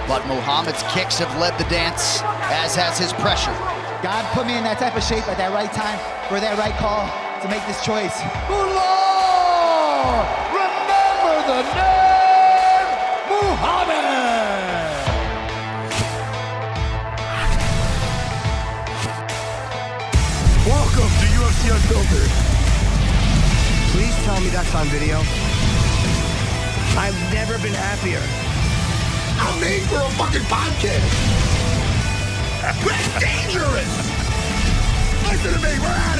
But Muhammad's kicks have led the dance, as has his pressure. God put me in that type of shape at that right time for that right call to make this choice. Belal! Remember the name Muhammad! Welcome to UFC Unfiltered. Please tell me that's on video. I've never been happier. I'm made for a fucking podcast. That's dangerous. Listen to me, we're at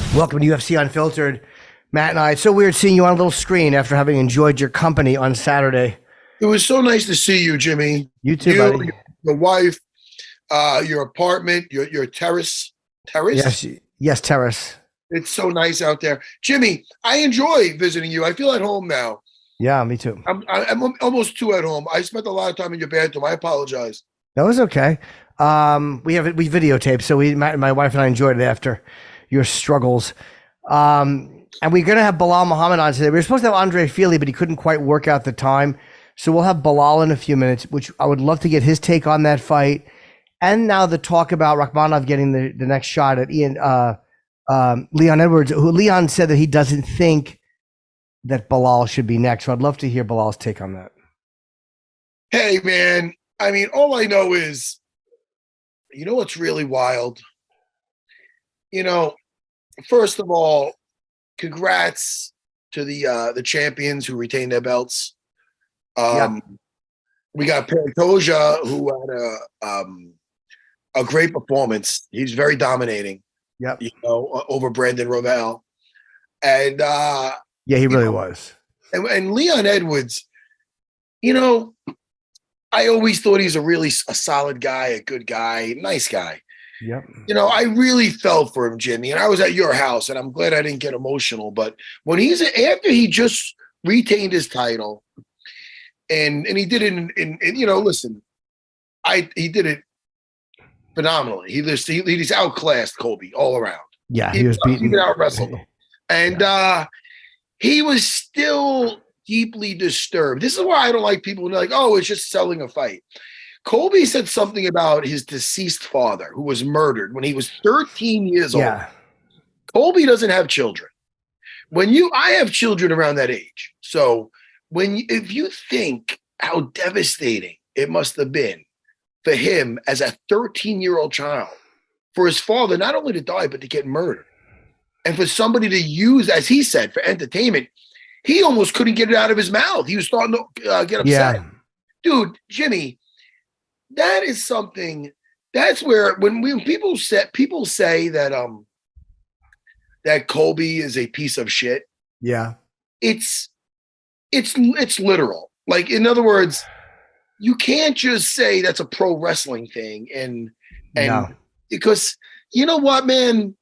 it. Welcome to UFC Unfiltered. Matt and I, it's so weird seeing you on a little screen after having enjoyed your company on Saturday. It was so nice to see you, Jimmy. You too, buddy. Your wife, your apartment, your terrace. Terrace? Yes, terrace. It's so nice out there. Jimmy, I enjoy visiting you. I feel at home now. Yeah, me too. I'm almost too at home. I spent a lot of time in your bathroom. I apologize. That was okay. We videotaped, so my wife and I enjoyed it after your struggles. And we're going to have Belal Muhammad on today. We were supposed to have Andre Feely, but he couldn't quite work out the time. So we'll have Belal in a few minutes, which I would love to get his take on that fight. And now the talk about Rakhmonov getting the next shot at Leon Edwards, who Leon said that he doesn't think that Belal should be next. So I'd love to hear Belal's take on that. Hey, man. I mean, all I know is, you know what's really wild? You know, first of all, congrats to the champions who retained their belts. We got Pantoja, who had a great performance. He's very dominating. Yep. You know, over Brandon Royval. And yeah, he really was. And Leon Edwards, you know, I always thought he's a solid guy, a good guy, nice guy. Yep. You know, I really felt for him, Jimmy, and I was at your house, and I'm glad I didn't get emotional. But when after he just retained his title, and he did it in you know, listen, he did it phenomenally. He's outclassed Colby all around. Yeah, he was beaten. He out wrestled him, and he was still deeply disturbed. This is why I don't like people who are like, "Oh, it's just selling a fight." Colby said something about his deceased father, who was murdered when he was 13 years old. Colby doesn't have children. I have children around that age, so if you think how devastating it must have been for him as a 13-year-old child, for his father not only to die, but to get murdered. And for somebody to use, as he said, for entertainment, he almost couldn't get it out of his mouth. He was starting to get upset. Yeah. Dude, Jimmy, that is something, that's where, when people say that that Colby is a piece of shit. Yeah. It's literal. Like, in other words, you can't just say that's a pro wrestling thing and no. Because you know what, man,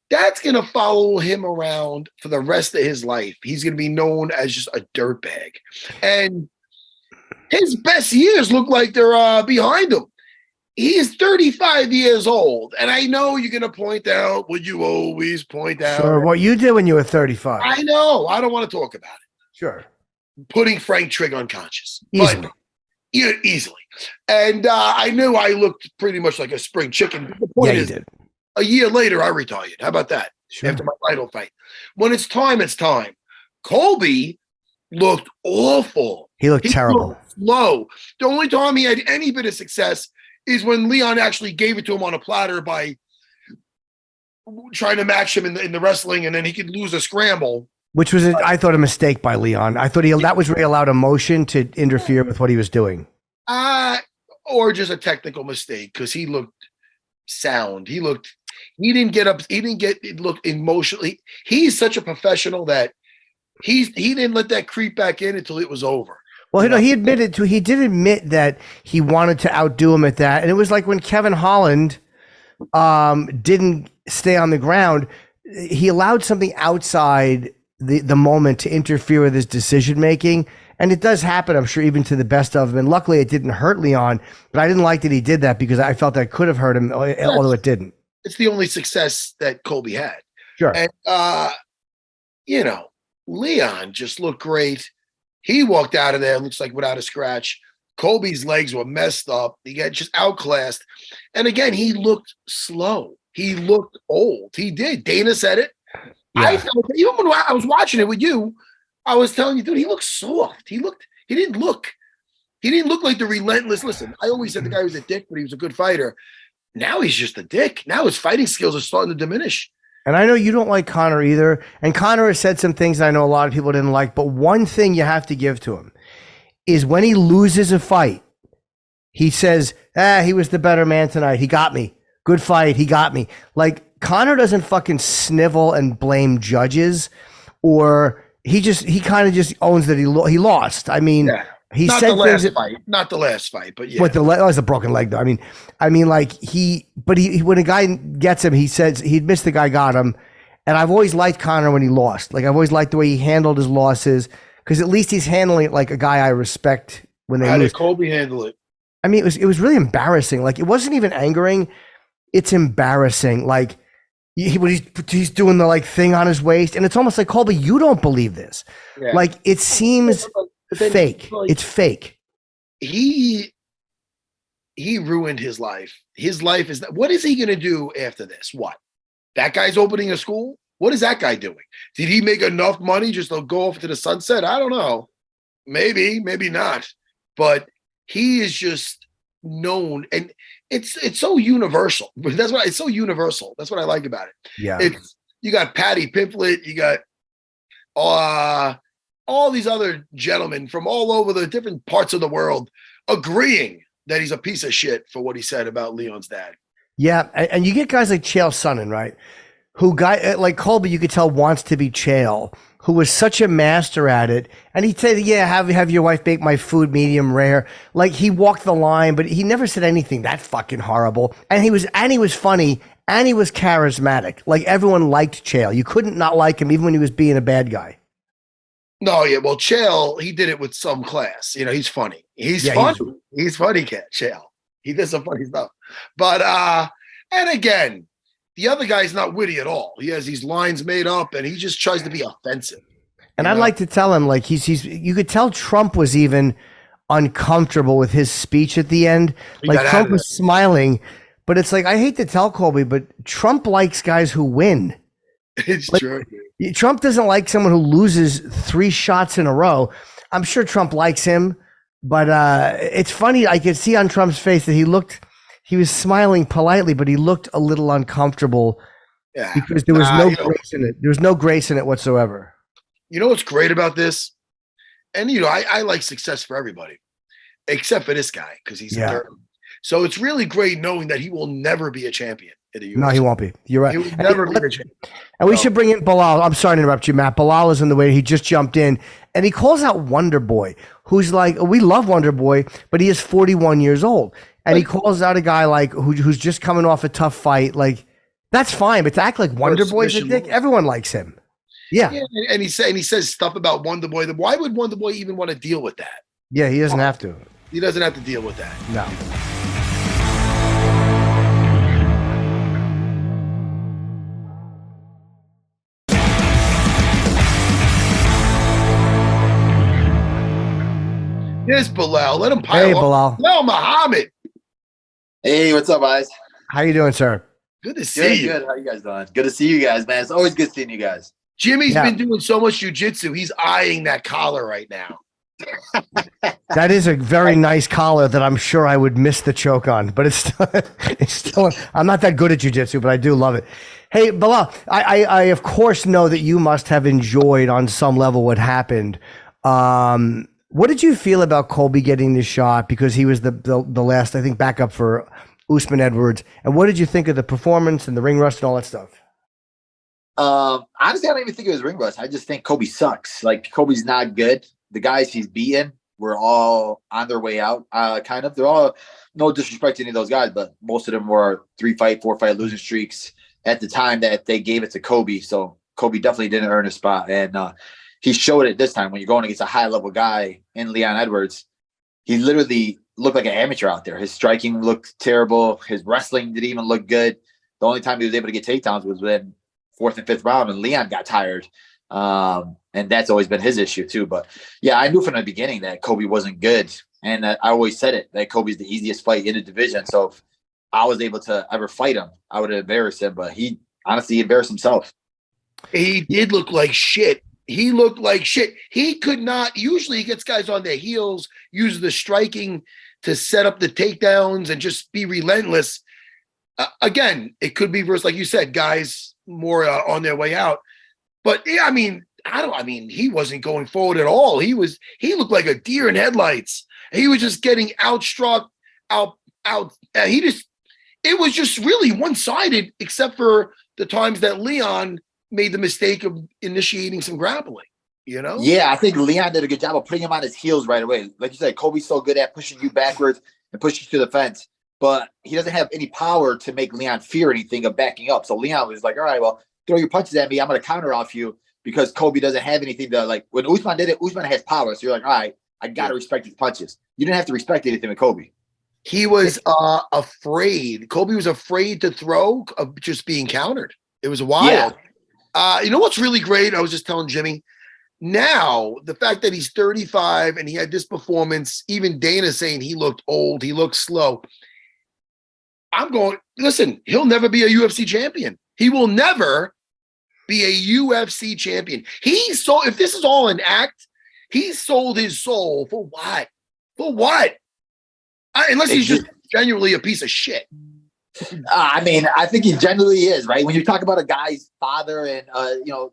that's going to follow him around for the rest of his life. He's going to be known as just a dirtbag. And his best years look like they're behind him. He is 35 years old. And I know you're going to point out what you always point out. Sure, what you did when you were 35. I know. I don't want to talk about it. Sure. Putting Frank Trigg unconscious. Easily. Easily. And I knew I looked pretty much like a spring chicken. The point is, you did. A year later, I retired. How about that? Sure. After my title fight. When it's time, it's time. Colby looked awful. He looked terrible. Looked slow. The only time he had any bit of success is when Leon actually gave it to him on a platter by trying to match him in the wrestling, and then he could lose a scramble. Which was, I thought, a mistake by Leon. I thought that was where he allowed emotion to interfere with what he was doing. Or just a technical mistake, because he looked sound. He didn't get up. He didn't look emotionally. He's such a professional that he didn't let that creep back in until it was over. Well, he did admit that he wanted to outdo him at that. And it was like when Kevin Holland didn't stay on the ground, he allowed something outside the moment to interfere with his decision making. And it does happen, I'm sure, even to the best of them. And luckily it didn't hurt Leon, but I didn't like that he did that because I felt that could have hurt him, although it didn't. It's the only success that Colby had. Sure. And, you know, Leon just looked great. He walked out of there, looks like without a scratch. Colby's legs were messed up. He got just outclassed. And again, he looked slow. He looked old. He did. Dana said it. Yeah. I felt, even when I was watching it with you, I was telling you, dude, he looked soft. He didn't look like the relentless. Listen, I always said the guy was a dick, but he was a good fighter. Now he's just a dick. Now his fighting skills are starting to diminish. And I know you don't like Conor either. And Conor has said some things I know a lot of people didn't like. But one thing you have to give to him is when he loses a fight, he says, he was the better man tonight. He got me. Good fight. He got me. Like, Conor doesn't fucking snivel and blame judges, or he kind of just owns that he lost. I mean, he not said the last things fight, not the last fight, but yeah. But that was a broken leg, though. I mean, like he when a guy gets him, he says he'd missed the guy got him, and I've always liked Conor when he lost. Like I've always liked the way he handled his losses, because at least he's handling it like a guy I respect when they lose. How did Colby handle it? I mean, it was really embarrassing. Like it wasn't even angering; it's embarrassing. Like he's doing the like thing on his waist, and it's almost like, Colby, you don't believe this. Yeah. Like it seems fake. Like, it's fake. He ruined his life. His life is what is he going to do after this? What? That guy's opening a school? What is that guy doing? Did he make enough money just to go off to the sunset? I don't know. Maybe not. But he is just known, and it's so universal. It's so universal. That's what I like about it. Yeah. You got Patty Pimflet, you got all these other gentlemen from all over the different parts of the world agreeing that he's a piece of shit for what he said about Leon's dad. Yeah, and you get guys like Chael Sonnen, right? Like Colby, you could tell wants to be Chael, who was such a master at it. And he'd say, yeah, have your wife bake my food medium rare. Like he walked the line, but he never said anything that fucking horrible. And he was funny, and he was charismatic. Like everyone liked Chael. You couldn't not like him even when he was being a bad guy. No, yeah. Well, Chael, he did it with some class. You know, he's funny. He's funny. He's funny, cat, Chael. He did some funny stuff. But, and again, the other guy's not witty at all. He has these lines made up, and he just tries to be offensive. And I'd like to tell him, like, you could tell Trump was even uncomfortable with his speech at the end. Like, Trump was smiling, but it's like, I hate to tell Colby, but Trump likes guys who win. It's true. Trump doesn't like someone who loses 3 shots in a row. I'm sure Trump likes him, but it's funny. I could see on Trump's face that he was smiling politely, but he looked a little uncomfortable because there was no grace in it. There was no grace in it whatsoever. You know what's great about this? And, I like success for everybody, except for this guy, because he's a dirt. So it's really great knowing that he will never be a champion in the UFC. No, he won't be. You're right. He will never be a champion. And we should bring in Belal. I'm sorry to interrupt you, Matt. Belal is in the way. He just jumped in, and he calls out Wonder Boy, who's like, we love Wonder Boy, but he is 41 years old. And he calls out a guy like who's just coming off a tough fight. Like, that's fine, but to act like Wonder Boy's a dick, everyone likes him. Yeah. And he says stuff about Wonder Boy. Why would Wonder Boy even want to deal with that? Yeah, he doesn't have to. He doesn't have to deal with that. No. Here's Belal. Let him pile Hey, up. Belal. Belal Muhammad. Hey, what's up, guys? How you doing, sir? Good to see you. Good. How you guys doing? Good to see you guys, man. It's always good seeing you guys. Jimmy's been doing so much jujitsu. He's eyeing that collar right now. That is a very nice collar that I'm sure I would miss the choke on, but it's still I'm not that good at jiu-jitsu, but I do love it. Hey, Belal, I of course know that you must have enjoyed on some level what happened. What did you feel about Colby getting the shot, because he was the last, I think, backup for Usman Edwards? And what did you think of the performance and the ring rust and all that stuff? Honestly, I don't even think it was ring rust. I just think Colby sucks. Like, Colby's not good. The guys he's beaten were all on their way out, kind of. They're all, no disrespect to any of those guys, but most of them were 3-fight, 4-fight losing streaks at the time that they gave it to Colby. So Colby definitely didn't earn a spot. And he showed it this time when you're going against a high-level guy in Leon Edwards. He literally looked like an amateur out there. His striking looked terrible. His wrestling didn't even look good. The only time he was able to get takedowns was when 4th and 5th round, and Leon got tired. And that's always been his issue too. But yeah, I knew from the beginning that Colby wasn't good. And I always said it, that Colby's the easiest fight in the division. So if I was able to ever fight him, I would have embarrassed him. But he honestly embarrassed himself. He did look like shit. He looked like shit. He could not. Usually he gets guys on their heels, uses the striking to set up the takedowns and just be relentless. Again, it could be versus, like you said, guys more on their way out. But yeah, I mean, he wasn't going forward at all. He looked like a deer in headlights. He was just getting outstruck, out. It was just really one-sided, except for the times that Leon made the mistake of initiating some grappling, you know? Yeah, I think Leon did a good job of putting him on his heels right away. Like you said, Colby's so good at pushing you backwards and pushing you to the fence, but he doesn't have any power to make Leon fear anything of backing up. So Leon was like, all right, well, throw your punches at me. I'm going to counter off you because Colby doesn't have anything to, like, when Usman did it, Usman has power. So you're like, all right, I got to respect his punches. You didn't have to respect anything with Colby. He was afraid. Colby was afraid to throw of just being countered. It was wild. Yeah. You know what's really great? I was just telling Jimmy. Now, the fact that he's 35 and he had this performance, even Dana saying he looked old, he looked slow. I'm going, listen, he'll never be a UFC champion. He will never be a UFC champion. If this is all an act, he sold his soul for what? For what? Unless he's just genuinely a piece of shit. I mean, I think he genuinely is, right? When you talk about a guy's father and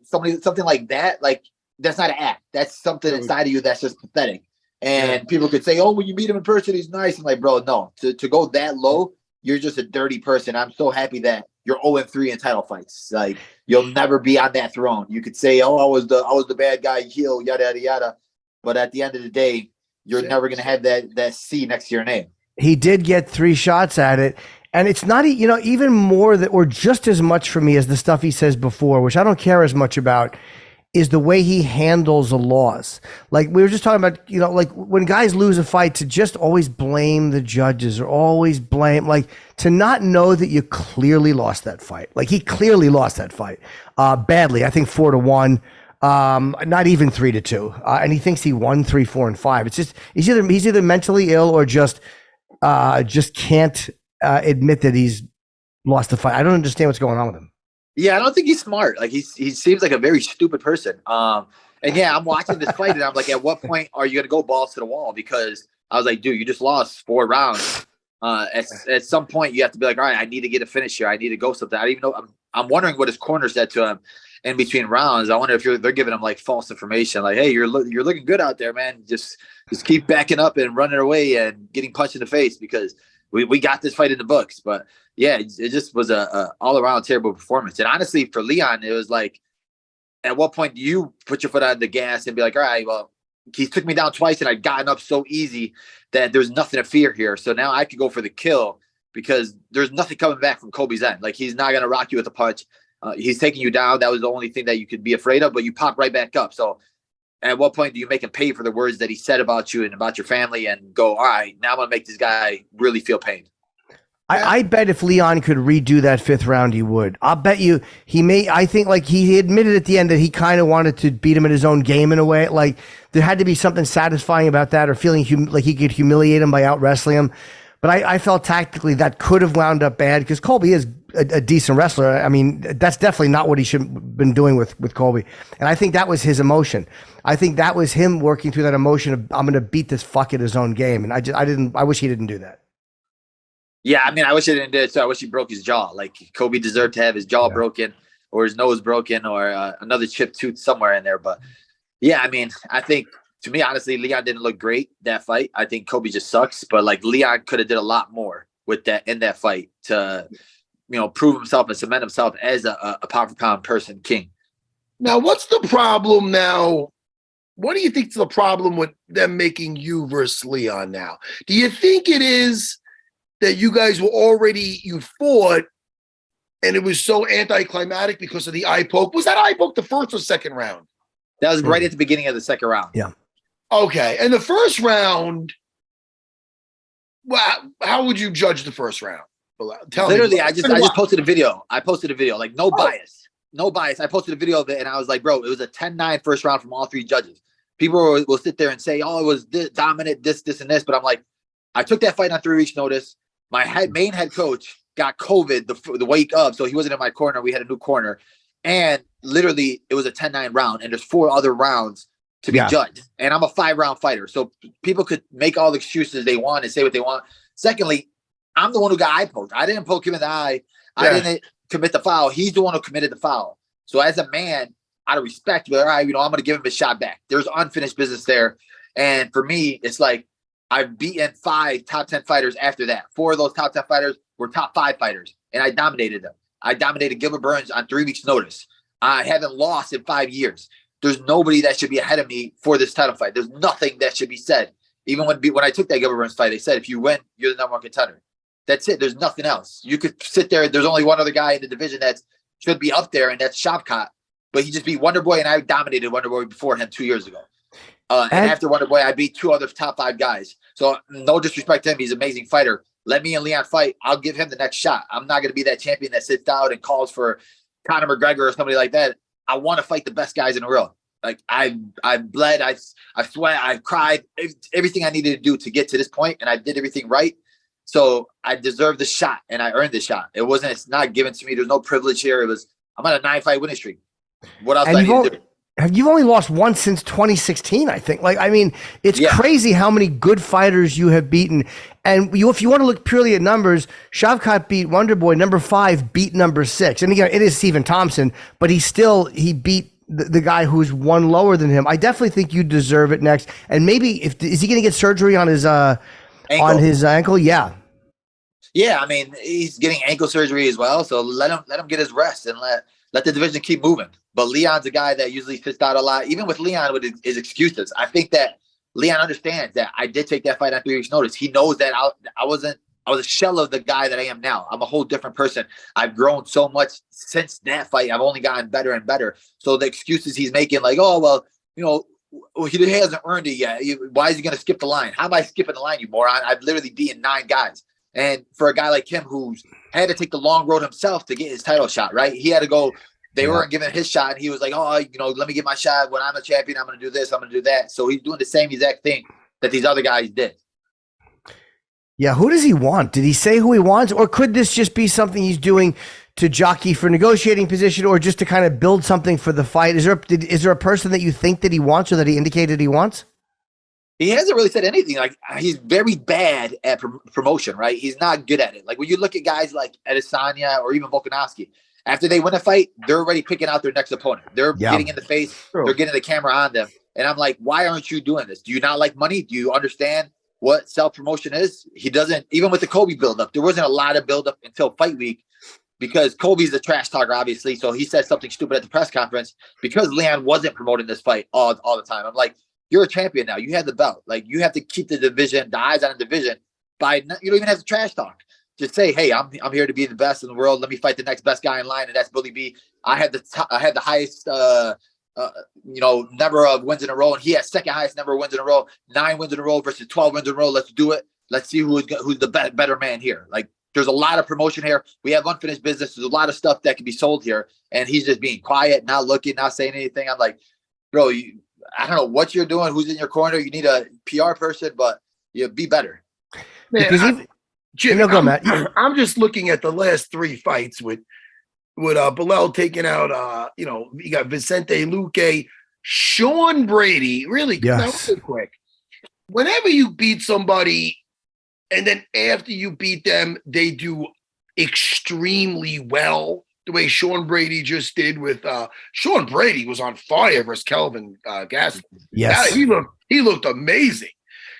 something like that, like that's not an act. That's something inside of you that's just pathetic. And people could say, "Oh, when you meet him in person, he's nice." I'm like, bro, no. To go that low, you're just a dirty person. I'm so happy that you're 0-3 in title fights. Like you'll never be on that throne. You could say, "Oh, I was the bad guy, heel, yada yada yada," but at the end of the day, you're never gonna have that C next to your name. He did get 3 shots at it. And it's not, even more that, or just as much for me as the stuff he says before, which I don't care as much about, is the way he handles a loss. Like we were just talking about, like when guys lose a fight, to just always blame the judges or always blame, like to not know that you clearly lost that fight. Like he clearly lost that fight badly. I think 4-1. Not even 3-2. And he thinks he won 3, 4, and 5. It's just, he's either mentally ill or just can't admit that he's lost the fight. I don't understand what's going on with him. Yeah, I don't think he's smart. Like he seems like a very stupid person. And yeah, I'm watching this fight and I'm like, at what point are you gonna go balls to the wall? Because I was like, dude, you just lost 4 rounds. At some point you have to be like, all right, I need to get a finish here. I need to go something. I don't even know. I'm wondering what his corner said to him in between rounds. I wonder if they're giving him like false information. Like, hey, you're looking good out there, man. Just keep backing up and running away and getting punched in the face because we got this fight in the books. But yeah, it just was a all around terrible performance. And honestly, for Leon, it was like, at what point do you put your foot on the gas and be like, all right, well, he took me down twice and I'd gotten up so easy that there's nothing to fear here. So now I could go for the kill because there's nothing coming back from Colby's end. Like he's not going to rock you with a punch. He's taking you down. That was the only thing that you could be afraid of, but you pop right back up. So at what point do you make him pay for the words that he said about you and about your family and go, all right, now I'm going to make this guy really feel pain? I bet if Leon could redo that 5th round, he would. I'll bet you I think like he admitted at the end that he kind of wanted to beat him in his own game in a way. Like there had to be something satisfying about that or feeling like he could humiliate him by out wrestling him. But I felt tactically that could have wound up bad because Colby is a decent wrestler. I mean, that's definitely not what he should have been doing with Colby. And I think that was his emotion. I think that was him working through that emotion of I'm going to beat this fuck at his own game. And I wish he didn't do that. Yeah, I mean, I wish he didn't do it. So I wish he broke his jaw. Like Colby deserved to have his jaw broken or his nose broken or another chipped tooth somewhere in there. But yeah, I mean, I think to me, honestly, Leon didn't look great that fight. I think Colby just sucks. But like Leon could have did a lot more with that in that fight to, prove himself and cement himself as a pound for pound person king. Now, what's the problem now? What do you think is the problem with them making you versus Leon now? Do you think it is that you guys you fought and it was so anticlimactic because of the eye poke? Was that eye poke the first or second round? That was right at the beginning of the second round. Yeah. Okay. And the first round, well, how would you judge the first round? Tell Literally, me. I just posted a video. Like no bias. no bias. I posted a video of it, and I was like, bro, it was a 10-9 first round from all three judges. People will sit there and say, oh, it was dominant, this, and this. But I'm like, I took that fight on 3 weeks' notice. My main head coach got COVID the week of, so he wasn't in my corner. We had a new corner. And literally, it was a 10-9 round, and there's 4 other rounds to be judged. And I'm a 5-round fighter, so people could make all the excuses they want and say what they want. Secondly, I'm the one who got eye poked. I didn't poke him in the eye. I didn't commit the foul. He's the one who committed the foul. So as a man, out of respect, all right, I'm going to give him a shot back. There's unfinished business there. And for me, it's like I've beaten 5 top 10 fighters after that. 4 of those top 10 fighters were top 5 fighters, and I dominated them. I dominated Gilbert Burns on 3 weeks' notice. I haven't lost in 5 years. There's nobody that should be ahead of me for this title fight. There's nothing that should be said. Even when I took that Gilbert Burns fight, they said, if you win, you're the #1 contender. That's it. There's nothing else. You could sit there. There's only one other guy in the division that should be up there, and that's Shavkat. But he just beat Wonder Boy, and I dominated Wonder Boy before him 2 years ago. And after Wonder Boy, I beat 2 other top 5 guys. So no disrespect to him. He's an amazing fighter. Let me and Leon fight. I'll give him the next shot. I'm not going to be that champion that sits out and calls for Conor McGregor or somebody like that. I want to fight the best guys in the world. Like I bled, I sweat, I cried, everything I needed to do to get to this point, and I did everything right. So I deserved the shot, and I earned the shot. It's not given to me. There's no privilege here. I'm on a 9-fight winning streak. What else do I need to do? Have you only lost once since 2016? I think. It's crazy how many good fighters you have beaten. And if you want to look purely at numbers, Shavkat beat Wonder Boy. Number 5 beat number 6. And again, it is Stephen Thompson, but he beat the guy who's one lower than him. I definitely think you deserve it next. And maybe is he going to get surgery on his ankle? Yeah. Yeah, I mean, he's getting ankle surgery as well. So let him get his rest and let the division keep moving. But Leon's a guy that usually sits out a lot. Even with Leon, with his excuses, I think that Leon understands that I did take that fight on 3 weeks' notice. He knows that I was a shell of the guy that I am now. I'm a whole different person. I've grown so much since that fight. I've only gotten better and better. So the excuses he's making, like, oh, well, he hasn't earned it yet. Why is he going to skip the line? How am I skipping the line, you moron? I've literally beaten 9 guys. And for a guy like him who's had to take the long road himself to get his title shot, right? He had to go. They weren't giving his shot, and he was like, oh, let me get my shot. When I'm a champion, I'm going to do this, I'm going to do that. So he's doing the same exact thing that these other guys did. Yeah, who does he want? Did he say who he wants? Or could this just be something he's doing to jockey for negotiating position, or just to kind of build something for the fight? Is there a person that you think that he wants, or that he indicated he wants? He hasn't really said anything. Like, he's very bad at promotion, right? He's not good at it. Like, when you look at guys like Adesanya or even Volkanovski, after they win a fight, they're already picking out their next opponent. They're getting in the face. True. They're getting the camera on them. And I'm like, why aren't you doing this? Do you not like money? Do you understand what self-promotion is? He doesn't. Even with the Colby buildup, there wasn't a lot of buildup until fight week, because Colby's a trash talker, obviously. So he said something stupid at the press conference because Leon wasn't promoting this fight all the time. I'm like, you're a champion now. You have the belt. Like, you have to keep the division, the eyes on the division. You don't even have to trash talk. Just say, hey, I'm here to be the best in the world. Let me fight the next best guy in line, and that's Billy B. I had the highest number of wins in a row, and he has second highest number of wins in a row. 9 wins in a row versus 12 wins in a row. Let's do it. Let's see who's the better man here. Like, there's a lot of promotion here. We have unfinished business. There's a lot of stuff that can be sold here, and he's just being quiet, not looking, not saying anything. I'm like, bro, I don't know what you're doing. Who's in your corner? You need a PR person, but be better. Man, Jim, I'm just looking at the last 3 fights with Belal taking out, you got Vicente Luque, Sean Brady. Really, real quick. Whenever you beat somebody, and then after you beat them, they do extremely well, the way Sean Brady just did with Sean Brady was on fire versus Kelvin Gastelum. Yes, he looked amazing.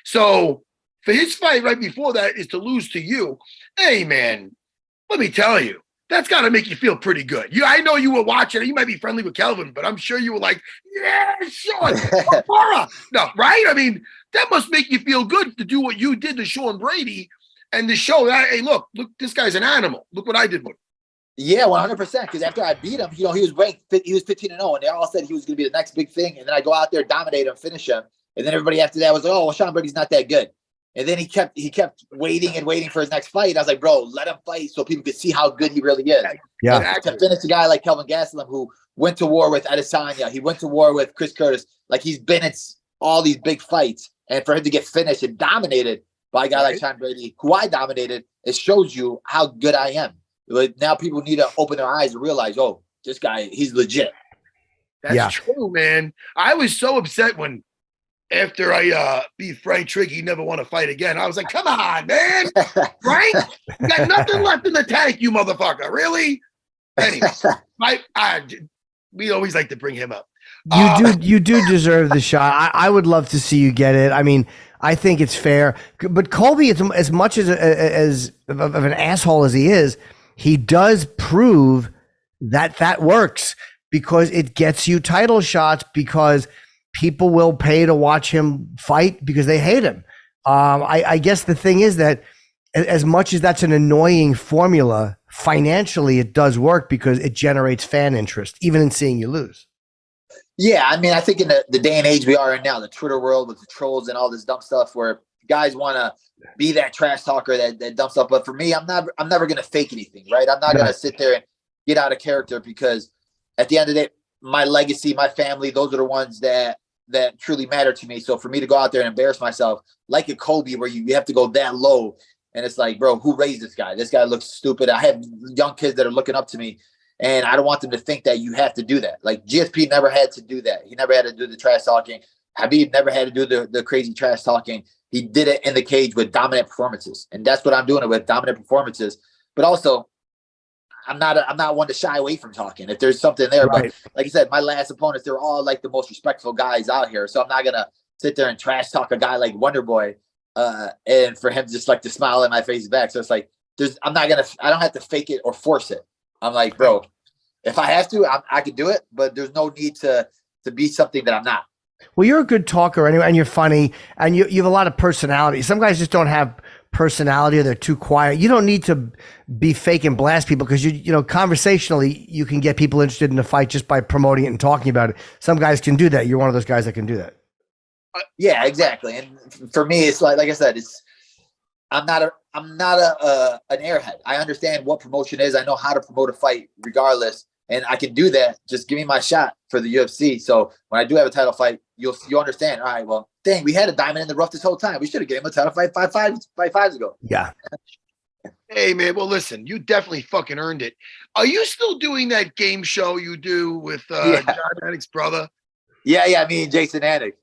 So for his fight right before that is to lose to you. Hey, man, let me tell you, that's got to make you feel pretty good. I know you were watching it. You might be friendly with Kelvin, but I'm sure you were like, yeah, Sean, no, right? I mean, that must make you feel good to do what you did to Sean Brady and to show that, hey, look, this guy's an animal. Look what I did with him. Yeah, 100%. Because after I beat him, he was ranked. He was 15-0, and they all said he was going to be the next big thing. And then I go out there, dominate him, finish him, and then everybody after that was like, "Oh, well, Sean Brady's not that good." And then he kept waiting and waiting for his next fight. I was like, bro, let him fight so people could see how good he really is. Yeah. To finish a guy like Kelvin Gastelum, who went to war with Adesanya, he went to war with Chris Curtis. Like, he's been at all these big fights, and for him to get finished and dominated by a guy like Sean Brady, who I dominated, it shows you how good I am. Like, now people need to open their eyes and realize, oh, this guy, he's legit. That's true, man. I was so upset when after I beat Frank Trigg, he never want to fight again. I was like, come on, man. Frank, you got nothing left in the tank, you motherfucker. Really? Anyway, we always like to bring him up. You do deserve the shot. I would love to see you get it. I mean, I think it's fair. But Colby, as much as of an asshole as he is, he does prove that works, because it gets you title shots, because people will pay to watch him fight because they hate him. I guess the thing is that as much as that's an annoying formula, financially it does work because it generates fan interest, even in seeing you lose. Yeah, I mean, I think in the day and age we are in now, the Twitter world with the trolls and all this dumb stuff, where guys want to be that trash talker, that dumb stuff. But for me, I'm never going to fake anything, right? I'm not going to sit there and get out of character, because at the end of the day, my legacy, my family, those are the ones that truly matter to me. So for me to go out there and embarrass myself like a Colby, where you have to go that low, and it's like, bro, who raised this guy? This guy looks stupid. I have young kids that are looking up to me, and I don't want them to think that you have to do that. Like, GSP never had to do that. He never had to do the trash talking. Habib never had to do the crazy trash talking. He did it in the cage with dominant performances, and that's what I'm doing it with, dominant performances. But also, I'm not one to shy away from talking if there's something there. Right. But like I said, my last opponents, they're all like the most respectful guys out here. So I'm not gonna sit there and trash talk a guy like Wonder Boy, and for him just like to smile in my face back. So it's like, I don't have to fake it or force it. I'm like, bro, if I have to, I could do it, but there's no need to be something that I'm not. Well, you're a good talker anyway, and you're funny, and you have a lot of personality. Some guys just don't have personality, or they're too quiet. You don't need to be fake and blast people, because you know, conversationally you can get people interested in the fight just by promoting it and talking about it. Some guys can do that. You're one of those guys that can do that. Yeah, exactly. And for me, it's like I said, I'm not an airhead. I understand what promotion is. I know how to promote a fight regardless, and I can do that. Just give me my shot for the UFC. So when I do have a title fight, you'll understand. All right, well, dang, we had a diamond in the rough this whole time. We should have given him a title fight five fives ago. Yeah. Hey, man, well, listen, you definitely fucking earned it. Are you still doing that game show you do with John Antics' brother? Yeah, me and Jason Antics.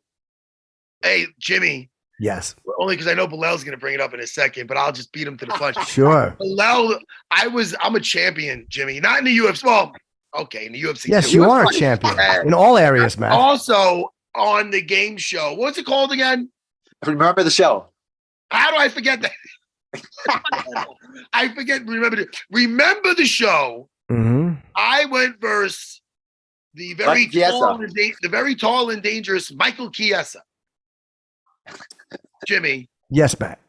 Hey, Jimmy. Yes. Only because I know Belal's going to bring it up in a second, but I'll just beat him to the punch. Sure. Belal, I'm a champion, Jimmy. Not in the UFC. Well, okay, in the UFC. Yes, you are a champion in all areas, man. Also on the game show. What's it called again? Remember the show. How do I forget that? I forget. Remember the show. Mm-hmm. I went versus the very tall and dangerous Michael Chiesa. Jimmy. Yes, Matt.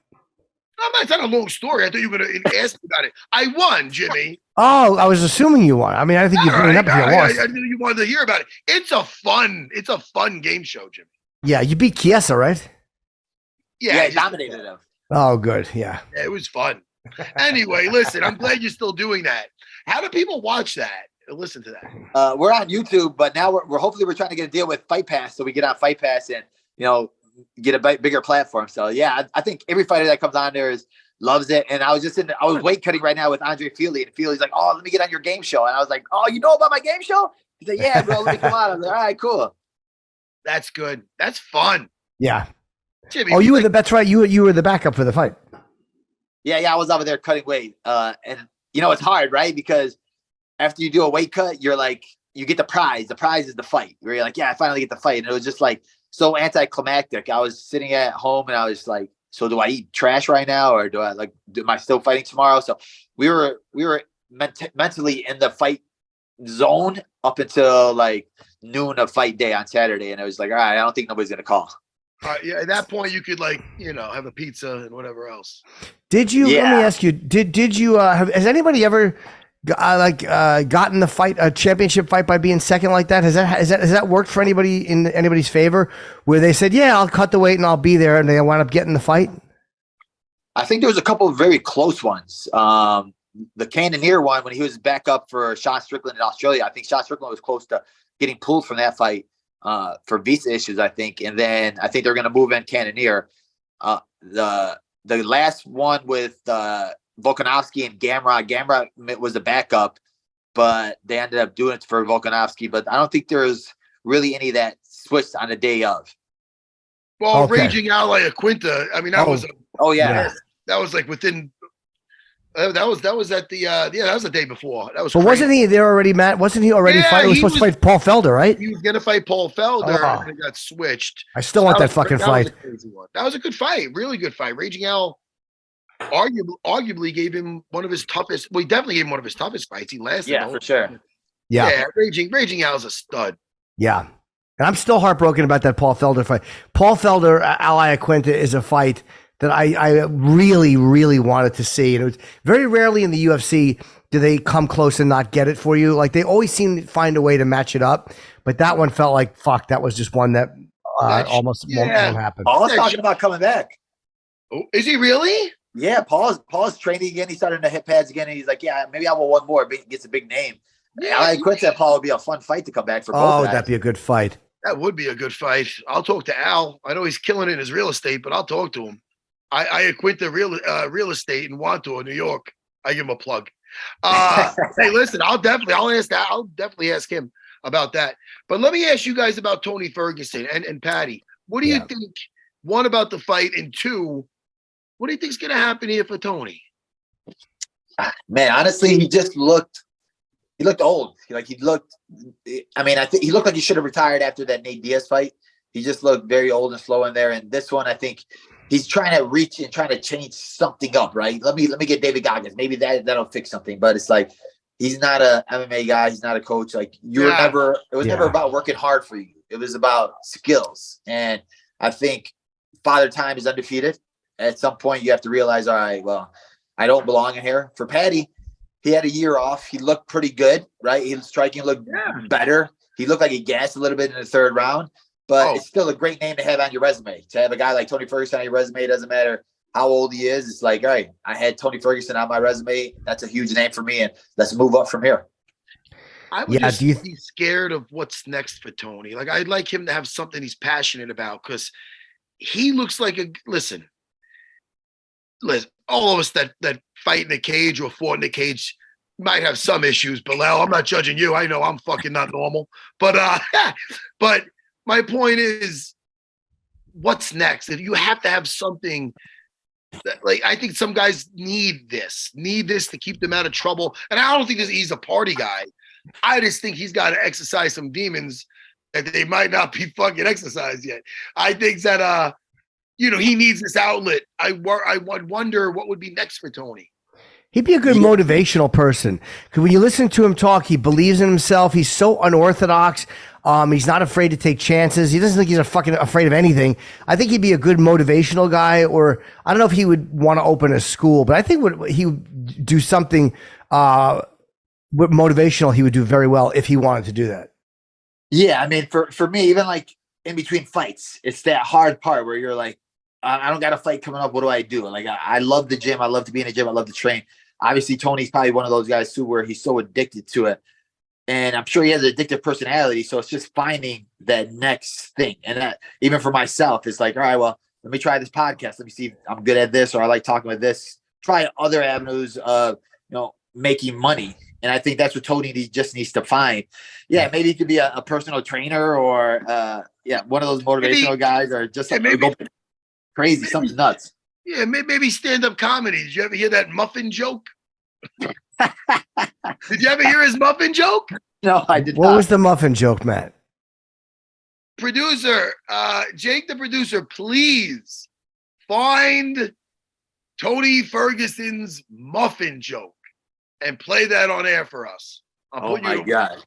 That's not a long story. I thought you were going to ask me about it. I won, Jimmy. Oh, I was assuming you won. I mean, I think you bring it up if you lost. I knew you wanted to hear about it. It's a fun game show, Jimmy. Yeah, you beat Chiesa, right? Yeah, I dominated him. Oh, good. Yeah, it was fun. Anyway, listen, I'm glad you're still doing that. How do people watch that and listen to that? We're on YouTube, but now we're hopefully we're trying to get a deal with Fight Pass, so we get on Fight Pass and get a bigger platform. So yeah, I think every fighter that comes on there loves it. And I was weight cutting right now with Andre Feely, and Feely's like, "Oh, let me get on your game show." And I was like, "Oh, you know about my game show?" He's like, "Yeah, bro, let me come on." I was like, "All right, cool." That's good. That's fun. Yeah. Jimmy, oh, that's right. You were the backup for the fight. Yeah, I was over there cutting weight. And it's hard, right? Because after you do a weight cut, you're like, you get the prize. The prize is the fight. Where you're like, yeah, I finally get the fight. And it was just like so anticlimactic. I was sitting at home and I was like, so do I eat trash right now, or am I still fighting tomorrow? So we were mentally in the fight zone up until like noon of fight day on Saturday, and it was like, all right, I don't think nobody's gonna call. Yeah, at that point you could have a pizza and whatever else. Did you? Yeah. Let me ask you. Did you? Has anybody ever gotten a championship fight by being second like that? Has that worked for anybody in anybody's favor, where they said, yeah, I'll cut the weight and I'll be there, and they wound up getting the fight? I think there was a couple of very close ones. The Cannonier one, when he was back up for Sean Strickland in Australia, I think Sean Strickland was close to getting pulled from that fight for visa issues, I think. And then I think they're going to move in Cannonier. The last one with Volkanovski and Gamrot. Gamrot was the backup, but they ended up doing it for Volkanovski. But I don't think there's really any that switched on the day of. Well, Raging Ally Aquinta. I mean, that was. That was like within. That was at the. That was the day before. That was. But wasn't he there already, Matt? Wasn't he already fighting? He was supposed to fight Paul Felder, right? He was gonna fight Paul Felder, and it got switched. I still want that fucking fight. That was a good fight, really good fight. Raging Al arguably gave him one of his toughest. Well, he definitely gave him one of his toughest fights. He lasted. Yeah, for sure. Yeah, Raging Al's a stud. Yeah. And I'm still heartbroken about that Paul Felder fight. Paul Felder, Ally Aquinta is a fight that I really, really wanted to see. And it was very rarely in the UFC do they come close and not get it for you. Like they always seem to find a way to match it up. But that one felt like, fuck, that was just one that almost won't happen. Paul's talking about coming back. Oh, is he really? Yeah, Paul's training again. He's starting to hit pads again. And he's like, yeah, maybe I want one more. Gets a big name. Yeah, Ally Aquinta, Paul, would be a fun fight to come back for both guys. Oh, that'd be a good fight. That would be a good fight. I'll talk to Al. I know he's killing it in his real estate, but I'll talk to him. I acquit the real estate in Wantor, New York. I give him a plug. Hey, listen, I'll definitely ask him about that. But let me ask you guys about Tony Ferguson and Patty. What do you think? One, about the fight, and two, what do you think is going to happen here for Tony? Man, honestly, he looked old. I think he looked like he should have retired after that Nate Diaz fight. He just looked very old and slow in there. And this one, I think he's trying to reach and trying to change something up, right? Let me get David Goggins. Maybe that'll fix something. But it's like he's not a MMA guy. He's not a coach. Like it was never about working hard for you. It was about skills. And I think Father Time is undefeated. At some point, you have to realize, all right, well, I don't belong in here. For Patty, he had a year off. He looked pretty good, right? His striking looked better. He looked like he gassed a little bit in the third round, but it's still a great name to have on your resume. To have a guy like Tony Ferguson on your resume, it doesn't matter how old he is. It's like, all right, I had Tony Ferguson on my resume. That's a huge name for me, and let's move up from here. I would just be scared of what's next for Tony. Like, I'd like him to have something he's passionate about, because he looks like listen, all of us that fight in the cage or fought in the cage might have some issues. Belal, I'm not judging you. I know I'm fucking not normal. But but my point is, what's next? If you have to have something that, like, I think some guys need this to keep them out of trouble. And I don't think he's a party guy. I just think he's got to exercise some demons that they might not be fucking exercised yet. I think that he needs this outlet. I wonder what would be next for Tony. He'd be a good motivational person, because when you listen to him talk, he believes in himself. He's so unorthodox. He's not afraid to take chances. He doesn't think he's fucking afraid of anything. I think he'd be a good motivational guy, or I don't know if he would want to open a school, but I think he would do something motivational. He would do very well if he wanted to do that. Yeah, I mean, for me, even like in between fights, it's that hard part where you're like, I don't got a fight coming up. What do I do? Like, I love the gym. I love to be in the gym. I love to train. Obviously, Tony's probably one of those guys too, where he's so addicted to it. And I'm sure he has an addictive personality. So it's just finding that next thing. And that, even for myself, it's like, all right, well, let me try this podcast. Let me see if I'm good at this, or I like talking with this. Try other avenues of, making money. And I think that's what Tony just needs to find. Yeah, maybe he could be a personal trainer, or one of those motivational guys, or just go crazy, something nuts. Yeah, maybe stand-up comedy. Did you ever hear that muffin joke? Did you ever hear his muffin joke? No, I did not. What was the muffin joke, Matt? Producer, Jake the producer, please find Tony Ferguson's muffin joke and play that on air for us. Oh my God.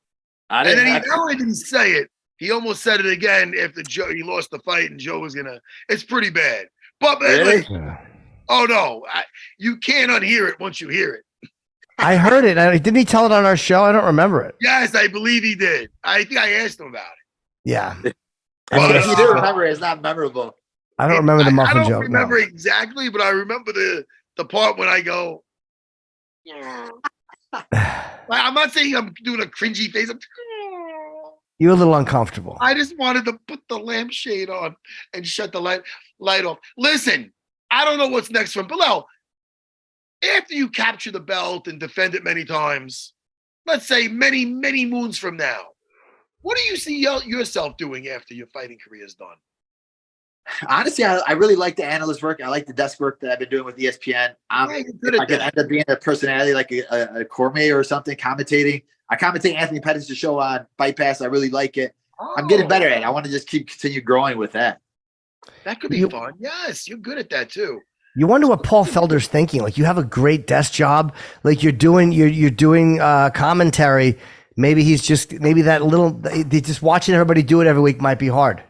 And then he not only didn't say it, he almost said it again after he lost the fight, and Joe was it's pretty bad. But really? Oh no, you can't unhear it once you hear it. I heard it. Didn't he tell it on our show? I don't remember it. Yes, I believe he did. I think I asked him about it. Yeah. Well, if you do remember it, it's not memorable. I don't remember the muffin I don't joke. remember exactly, but I remember the part when I go. I'm not saying I'm doing a cringy face. You're a little uncomfortable. I just wanted to put the lampshade on and shut the light off. Listen, I don't know what's next from Belal. After you capture the belt and defend it many times, let's say many, many moons from now, what do you see yourself doing after your fighting career is done? Honestly, I really like the analyst work. I like the desk work that I've been doing with ESPN. I could end up being a personality like a Cormier or something, commentating. I commentate Anthony Pettis' show on Fight Pass. I really like it. I'm getting better at it. I want to just continue growing with that. That could be fun. Yes, you're good at that too. You wonder what Paul Felder's thinking. Like, you have a great desk job. Like, you're doing commentary. Maybe he's just just watching everybody do it every week might be hard.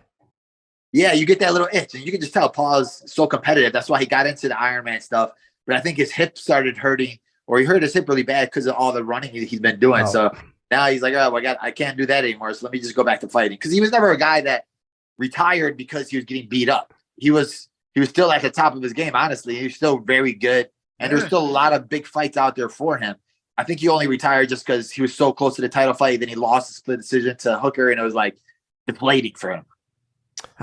Yeah, you get that little itch, and you can just tell Paul's so competitive. That's why he got into the Ironman stuff. But I think his hip started hurting, or he hurt his hip really bad because of all the running he's been doing. So now he's like, oh, I can't do that anymore. So let me just go back to fighting. Because he was never a guy that retired because he was getting beat up. He was still at the top of his game, honestly. He was still very good, and there's still a lot of big fights out there for him. I think he only retired just because he was so close to the title fight. Then he lost the split decision to Hooker, and it was like deflating for him.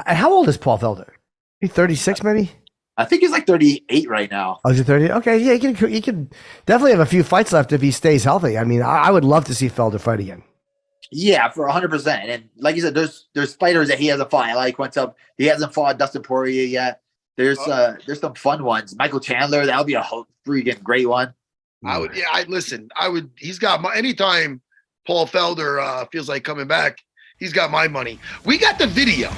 And how old is Paul Felder? He's 36, maybe? I think he's like 38 right now. Oh, is he 30? Okay, yeah, he can definitely have a few fights left if he stays healthy. I mean, I would love to see Felder fight again. Yeah, for 100%. And like you said, there's fighters that he hasn't fought. Like he hasn't fought Dustin Poirier yet. There's some fun ones. Michael Chandler, that would be a freaking great one. He's got anytime Paul Felder feels like coming back, he's got my money. We got the video.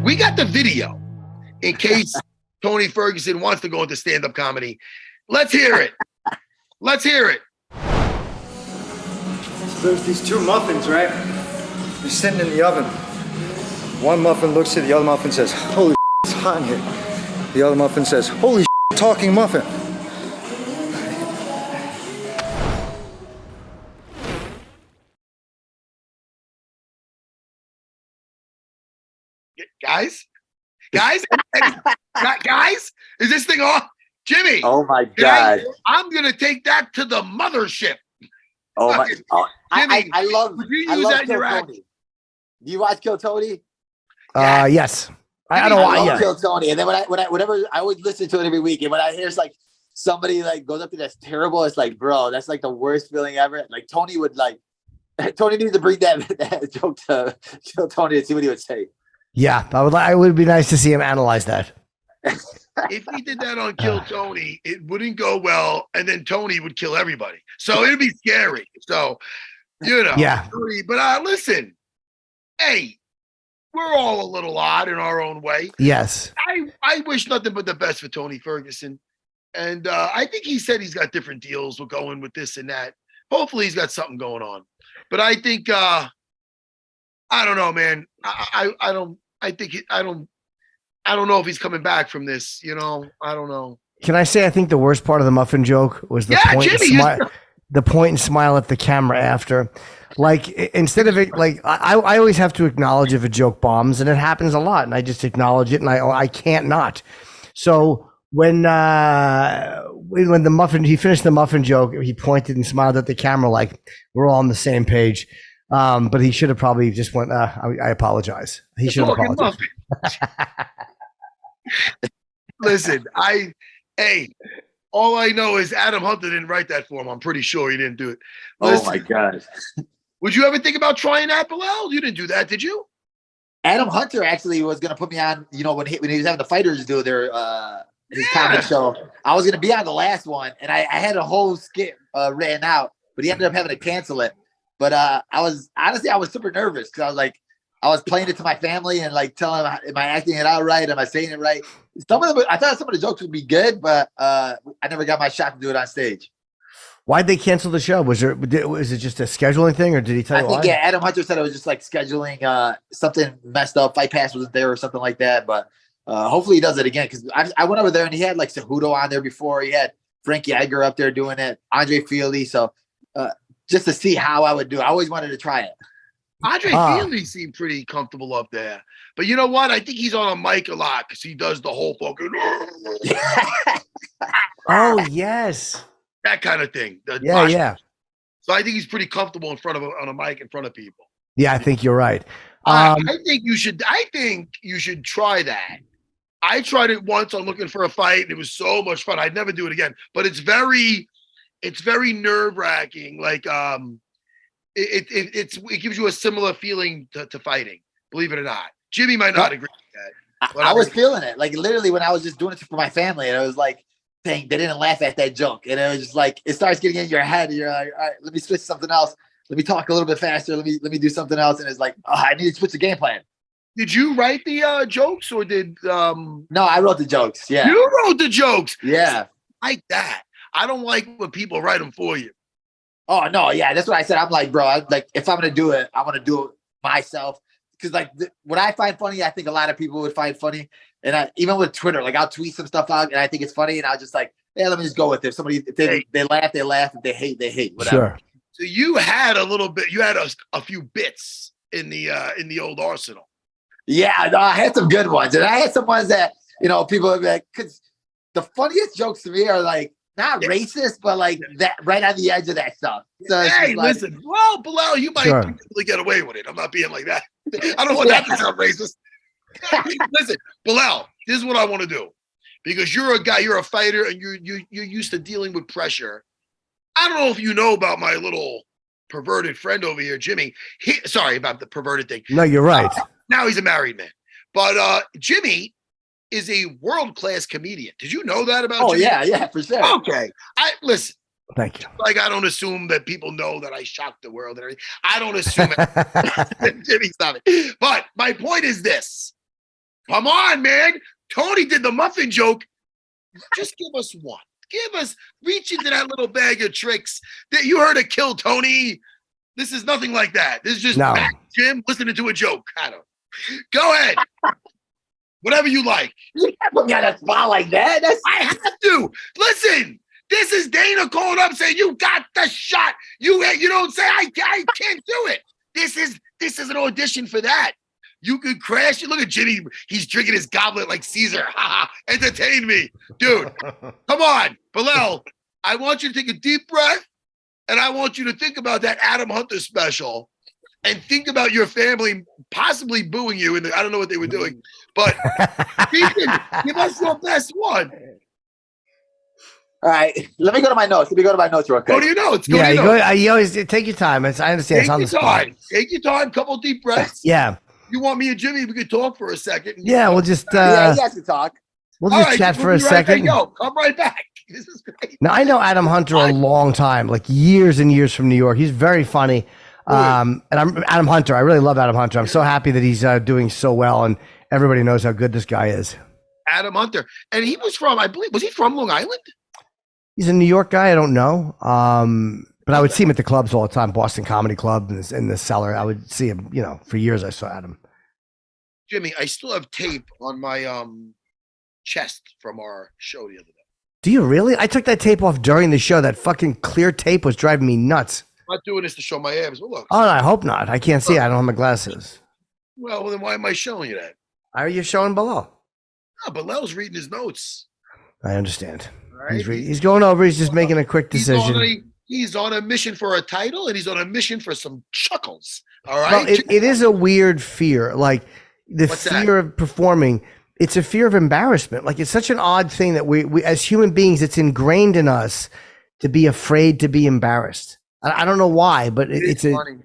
We got the video in case Tony Ferguson wants to go into stand-up comedy. Let's hear it. Let's hear it. So there's these two muffins, right? They're sitting in the oven. One muffin looks at the other muffin and says, holy it's hot in here. The other muffin says, holy talking muffin. Guys, is this thing off? Jimmy. Oh my God. I'm going to take that to the mothership. Oh my. Oh, Jimmy, I love that in your Kill act? Tony. Do you watch Kill Tony? Yes. I don't I love want Kill Tony. And then whenever I would listen to it every week, and when I hear it's like somebody like goes up to that's terrible, it's like, bro, that's like the worst feeling ever. Like Tony needs to bring that joke to Kill Tony and see what he would say. Yeah, I would be nice to see him analyze that. If he did that on Kill Tony, it wouldn't go well, and then Tony would kill everybody. So it'd be scary. So, Yeah. Tony, but listen, hey, we're all a little odd in our own way. Yes. I wish nothing but the best for Tony Ferguson. And I think he said he's got different deals with going with this and that. Hopefully he's got something going on. But I think, I don't know, man. I don't know if he's coming back from this, I don't know. Can I say I think the worst part of the muffin joke was the point and smile at the camera after. Like, instead of it, like I always have to acknowledge if a joke bombs, and it happens a lot, and I just acknowledge it, and I can't not. So when the muffin, he finished the muffin joke, he pointed and smiled at the camera like we're all on the same page. But he should have probably just went, I apologize. He should have apologized. Listen, all I know is Adam Hunter didn't write that for him. I'm pretty sure he didn't do it. Listen, oh my God. Would you ever think about trying that, Belal? You didn't do that, did you? Adam Hunter actually was going to put me on, when he was having the fighters do their his comedy show. I was going to be on the last one, and I had a whole skit written out, but he ended up having to cancel it. But I was super nervous because I was playing it to my family and like telling them, am I acting it out right? Am I saying it right? I thought some of the jokes would be good, but I never got my shot to do it on stage. Why'd they cancel the show? Was it just a scheduling thing, or did he tell you why? Adam Hunter said it was just like scheduling, something messed up. Fight Pass wasn't there or something like that. But Hopefully he does it again, because I went over there and he had like Cejudo on there before. He had Frankie Edgar up there doing it, Andre Fili. So just to see how I would do, I always wanted to try it. Andre Fili seemed pretty comfortable up there. But you know what? I think he's on a mic a lot because he does the whole fucking Oh, yes. that kind of thing. Yeah. So I think he's pretty comfortable on a mic in front of people. Yeah, I think you're right. I think you should try that. I tried it once on Looking for a Fight, and it was so much fun. I'd never do it again. But it's very nerve-wracking. Like it gives you a similar feeling to fighting, believe it or not. Jimmy might not agree with that. I was feeling it. Like literally when I was just doing it for my family, and I was like, dang, they didn't laugh at that joke. And it was just like, it starts getting in your head. And you're like, all right, let me switch something else. Let me talk a little bit faster. Let me do something else. And it's like, oh, I need to switch the game plan. Did you write the jokes or did No, I wrote the jokes. Yeah. You wrote the jokes? Yeah. Like that. I don't like when people write them for you. Oh no, yeah, that's what I said. I'm like, bro, if I'm gonna do it, I want to do it myself. Because like what I find funny, I think a lot of people would find funny. And even with Twitter, like I'll tweet some stuff out and I think it's funny, and I'll just like, yeah, let me just go with it. If somebody, if they laugh, they laugh. If they hate, they hate. Whatever. Sure. So you had a little bit. You had a few bits in the old arsenal. Yeah, no, I had some good ones, and I had some ones that people would be like, because the funniest jokes to me are like not racist, but like that right on the edge of that stuff. So hey, like, listen, well, Belal, you might really get away with it. I'm not being like that. I don't want that to sound racist. Listen, Belal, this is what I want to do, because you're a guy, you're a fighter, and you're used to dealing with pressure. I don't know if you know about my little perverted friend over here, Jimmy. Sorry about the perverted thing. No, you're right. Now he's a married man. But Jimmy is a world-class comedian. Did you know that about Jimmy? Yeah, for sure. Okay. Listen. Thank you. Like, I don't assume that people know that I shocked the world and everything. I don't assume it. Jimmy, stop it. But my point is this. Come on, man. Tony did the muffin joke. Just give us one. Reach into that little bag of tricks that you heard of Kill Tony. This is nothing like that. This is just Jim listening to a joke. I don't. Go ahead. Whatever you like. You can't put me on a spot like that. I have to. Listen, this is Dana calling up saying, you got the shot. You don't say, I can't do it. This is an audition for that. You could crash. Look at Jimmy. He's drinking his goblet like Caesar. Entertain me. Dude, come on. Belal, I want you to take a deep breath, and I want you to think about that Adam Hunter special and think about your family possibly booing you. I don't know what they were doing, but give us your best one. All right. Let me go to my notes. real quick. Go to your notes. You always take your time. I understand. It's on the spot. Take your time. Couple deep breaths. Yeah. You want me and Jimmy? We could talk for a second. Yeah, we'll just. You guys can talk. We'll just chat for a second. Yo, come right back. This is great. Now, I know Adam Hunter a long time, like years and years from New York. He's very funny. And I'm Adam Hunter. I really love Adam Hunter. I'm so happy that he's doing so well, and everybody knows how good this guy is. Adam Hunter, and he was from, I believe, was he from Long Island? He's a New York guy. I don't know. But I would see him at the clubs all the time, Boston Comedy Club in the cellar. I would see him, for years I saw Adam. Jimmy, I still have tape on my chest from our show the other day. Do you really? I took that tape off during the show. That fucking clear tape was driving me nuts. I'm not doing this to show my abs. Well, look. Oh, no, I hope not. I can't see. I don't have my glasses. Well, then why am I showing you that? Are you showing Belal? No, Belal's reading his notes. I understand. Right? He's going over. He's just making a quick decision. He's on a mission for a title, and he's on a mission for some chuckles. All right. Well, it is a weird fear. Like the fear of performing. It's a fear of embarrassment. Like it's such an odd thing that we as human beings, it's ingrained in us to be afraid to be embarrassed. I don't know why, but it's funny.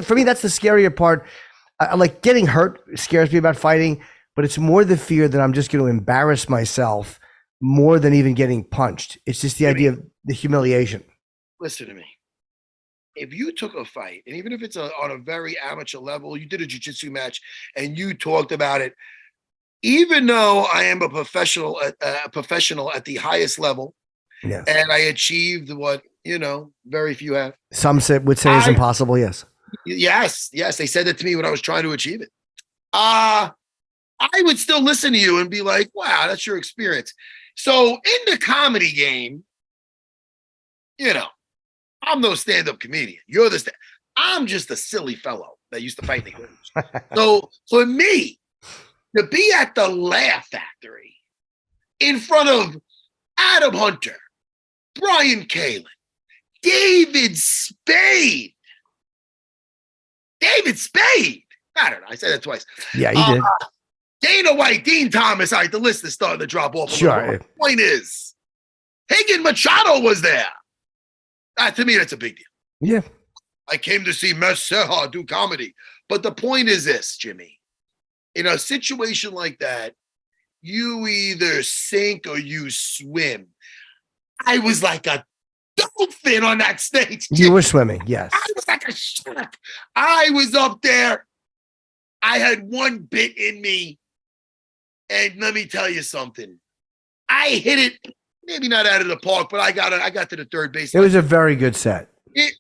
For me, that's the scarier part. Like getting hurt scares me about fighting, but it's more the fear that I'm just going to embarrass myself more than even getting punched. It's just the idea of the humiliation. Listen to me. If you took a fight, and even if it's on a very amateur level, you did a jiu-jitsu match and you talked about it, even though I am a professional at the highest level, yes, and I achieved what, very few have. Some would say is impossible, yes. Yes, they said that to me when I was trying to achieve it. I I would still listen to you and be like, wow, that's your experience. So in the comedy game, you know, I'm no stand-up comedian. You're I'm just a silly fellow that used to fight in the cage. So for me, to be at the Laugh Factory in front of Adam Hunter, Brian Kalin, David Spade. I don't know. I said that twice. Yeah, you did. Dana White, Dean Thomas. All right, the list is starting to drop off. Sure. The point is, Hagen Machado was there. To me, that's a big deal. Yeah. I came to see Serra do comedy. But the point is this, Jimmy. In a situation like that, you either sink or you swim. I was like a dolphin on that stage. Jimmy. You were swimming, yes. I was like a shark. I was up there. I had one bit in me. And let me tell you something. I hit it, maybe not out of the park, but I got to the third base. It was a very good set. It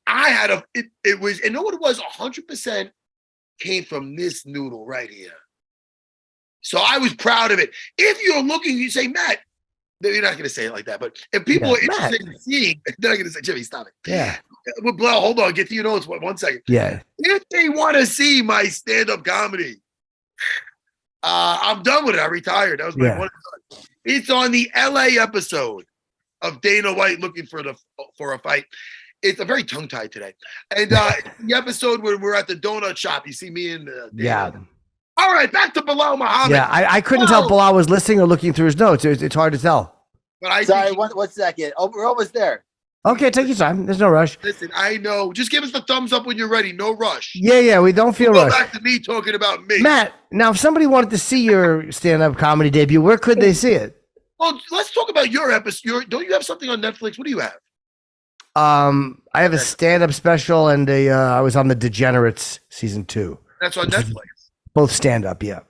was, and know what it was? 100% came from this noodle right here. So I was proud of it. If you're looking, you say, Matt, you're not going to say it like that, but if people are interested in seeing, they're not going to say, Jimmy, stop it. Yeah. Well, hold on, get to your notes 1 second. Yeah. If they want to see my stand-up comedy, I'm done with it. I retired. That was my one. It's on the LA episode of Dana White looking for a fight. It's a very tongue-tied today. And the episode where we're at the donut shop, you see me and Dana. All right, back to Belal Muhammad. Yeah, I couldn't tell if Belal was listening or looking through his notes. It's hard to tell. But Sorry, one second. Oh, we're almost there. Okay, take your time. There's no rush. Listen, I know. Just give us the thumbs up when you're ready. No rush. Yeah, we don't feel rushed. Go back to me talking about me. Matt, now if somebody wanted to see your stand-up comedy debut, where could they see it? Well, let's talk about your episode. Don't you have something on Netflix? What do you have? I have a stand-up special and I was on the Degenerates season 2. That's on Netflix. Both stand-up, yeah.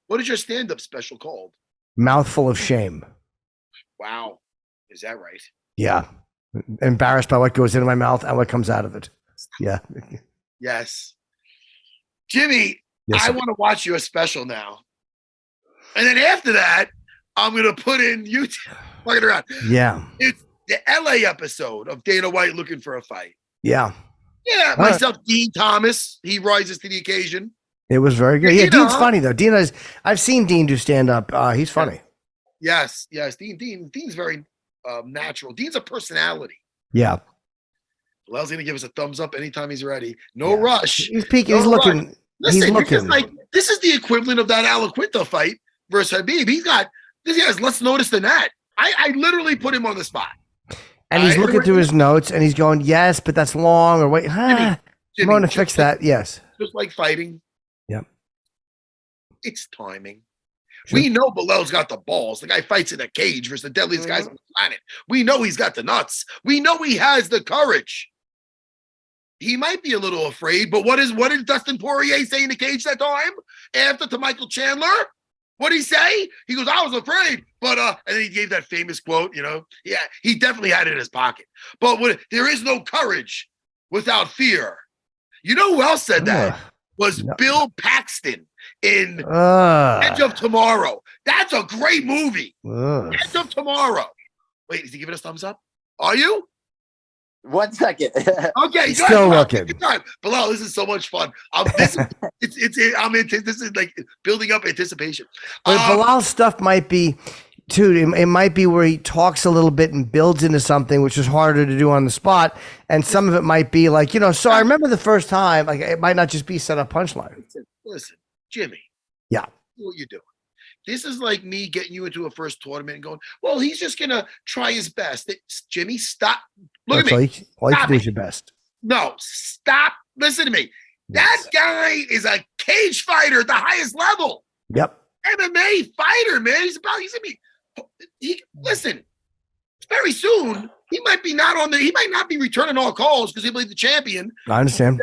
What is your stand-up special called? Mouthful of Shame. Wow. Is that right? Yeah. Embarrassed by what goes into my mouth and what comes out of it. Yeah. Yes. Jimmy, Yes, I sir. want to watch your special now. And then after that, I'm going to put in YouTube. Look around. Yeah. It's the LA episode of Dana White looking for a fight. Yeah. Yeah, myself, Dean Thomas. He rises to the occasion. It was very good. Yeah, You Dean's know. funny though. I've seen Dean do stand-up. He's funny. Yes. Dean's very natural. Dean's a personality. Yeah. Belal's going to give us a thumbs up anytime he's ready. No rush. He's peeking. No He's looking. rush. Listen, He's you're just looking. like, this is the equivalent of that Alaquinta fight versus Habib. He has less notice than that. I literally put him on the spot. And he's looking through his notes and he's going, yes, but that's long. Or wait, I'm going to fix that. Yes. Just like fighting. Yep. It's timing. Sure. We know Belal's got the balls. The guy fights in a cage versus the deadliest guys on the planet. We know he's got the nuts. We know he has the courage. He might be a little afraid, but what did Dustin Poirier say in the cage that time after to Michael Chandler? What did he say? He goes, I was afraid, but and then he gave that famous quote, Yeah, he definitely had it in his pocket. But there is no courage without fear. You know who else said that? Was Bill Paxton in Edge of Tomorrow. That's a great movie. Edge of Tomorrow. Wait, is he giving us thumbs up? Are you? 1 second. Okay, He's still looking. Belal, this is so much fun. This is like building up anticipation. But Belal's stuff might be, too, it might be where he talks a little bit and builds into something, which is harder to do on the spot. And some of it might be like, so I remember the first time, like it might not just be set up punchline. Listen, Jimmy. Yeah. What you doing? This is like me getting you into a first tournament and going, well, he's just going to try his best. Jimmy, stop. Look at me. All you can do is your best. No, stop. Listen to me. That guy is a cage fighter at the highest level. Yep. MMA fighter, man. He's going to be, listen, very soon, he might not be returning all calls because he played the champion. I understand.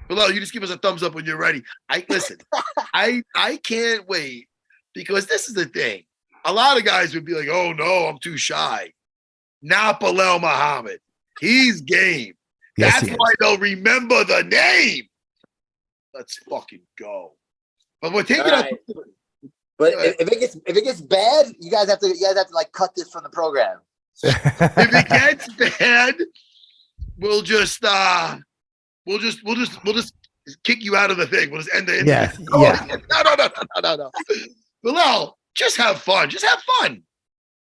Belal, you just give us a thumbs up when you're ready. Listen, I can't wait because this is the thing. A lot of guys would be like, oh no, I'm too shy. Not Belal Muhammad. He's game. Yes, That's why they'll remember the name. Let's fucking go. But we'll take All it up. right. But if it gets bad, you guys have to like cut this from the program. If it gets bad, we'll just kick you out of the thing. We'll just end the interview. No. Bilal, just have fun. Just have fun.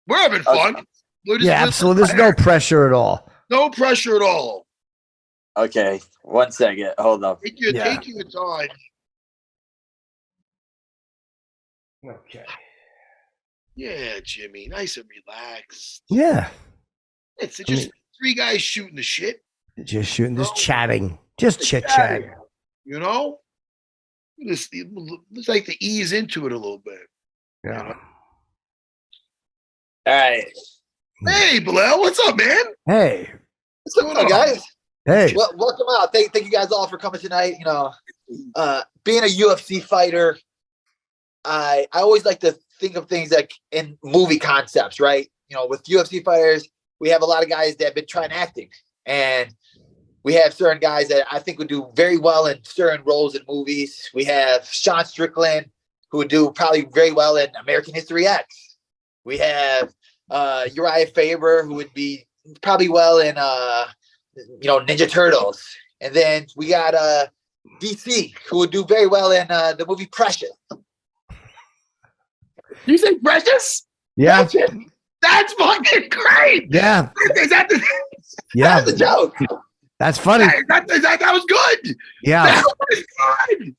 We're having fun. Absolutely. There's no pressure at all. No pressure at all. Okay, 1 second. Hold up. Take your time. Okay. Yeah, Jimmy. Nice and relaxed. Yeah. It's just three guys shooting the shit. Just shooting, just chatting. Just chit-chat. You know? It's like to ease into it a little bit. Yeah. You know? All right. Hey, Bilal, what's up, man? Hey. What's going on, guys? Hey. Well, welcome out. Thank you guys all for coming tonight. You know, being a UFC fighter, I always like to think of things like in movie concepts, right? You know, with UFC fighters, we have a lot of guys that have been trying acting, and we have certain guys that I think would do very well in certain roles in movies. We have Sean Strickland, who would do probably very well in American History X. We have Uriah Faber, who would be probably well in Ninja Turtles. And then we got DC, who would do very well in the movie Precious. You say Precious? Yeah. That's fucking great. Yeah. Is that the Yeah. That's a joke. That's funny. that was good. Yeah. That was good.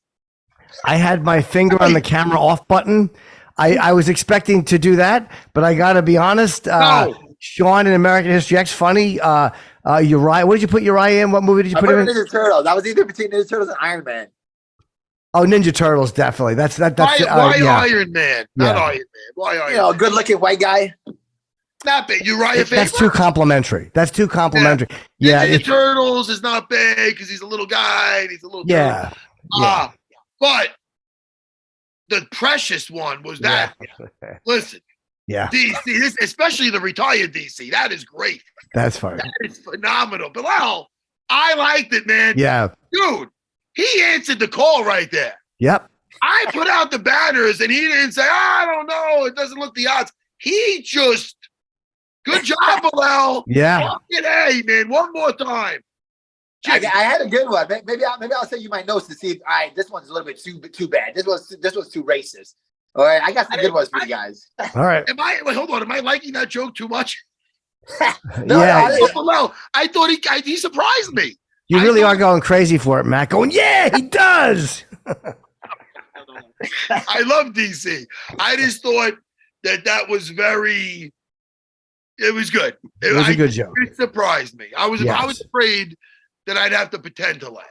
I had my finger on the camera off button. I was expecting to do that, but I got to be honest. No. Sean in American History X, funny. Uriah, what did you put Uriah in? What movie did you put him in? Ninja Turtles. I was either between Ninja Turtles and Iron Man. Oh, Ninja Turtles, definitely. That's Why Iron Man? Not Iron Man. Why Iron Man? Good-looking white guy. Not bad. Uriah Faber? That's too complimentary. Yeah. Ninja Turtles is not bad because he's a little guy and he's a little Yeah. But the Precious one was that. Yeah. Listen. Yeah. DC, especially the retired DC. That is great. That's funny. That is phenomenal. Bilal, I liked it, man. Yeah. Dude, he answered the call right there. Yep. I put out the banners and he didn't say, I don't know. It doesn't look the odds. He just, good job, Bilal. Yeah. Fucking A, man. One more time. I had a good one. Maybe I'll send you my notes to see if this one's a little bit too bad. This was too racist. All right, I got some good ones for you guys. All right. Hold on. Am I liking that joke too much? No, I thought he surprised me. You really are going crazy for it, Matt. Going, yeah, he does. I love DC. I just thought that was it was good. It was a good joke. It surprised me. I was afraid that I'd have to pretend to laugh.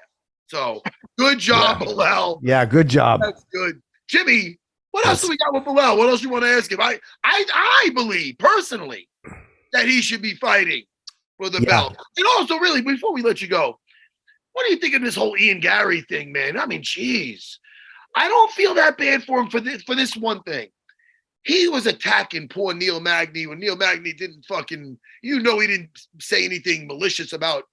So good job, Bilal. Yeah, good job. That's good. Jimmy, what else do we got with Bilal? What else you want to ask him? I believe personally that he should be fighting for the belt. And also, really, before we let you go, what do you think of this whole Ian Gary thing, man? I mean, geez. I don't feel that bad for him for this one thing. He was attacking poor Neil Magny when Neil Magny didn't he didn't say anything malicious about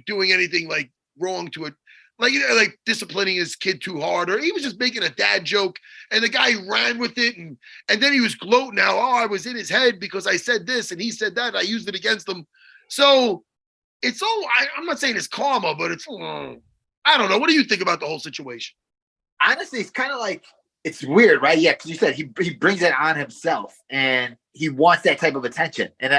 doing anything like wrong to it. Like disciplining his kid too hard, or he was just making a dad joke, and the guy ran with it, and then he was gloating now. Oh, I was in his head because I said this and he said that. And I used it against him. So it's all. I'm not saying it's karma, but it's. I don't know. What do you think about the whole situation? Honestly, it's kind of like it's weird, right? Yeah, because you said he brings it on himself, and he wants that type of attention, and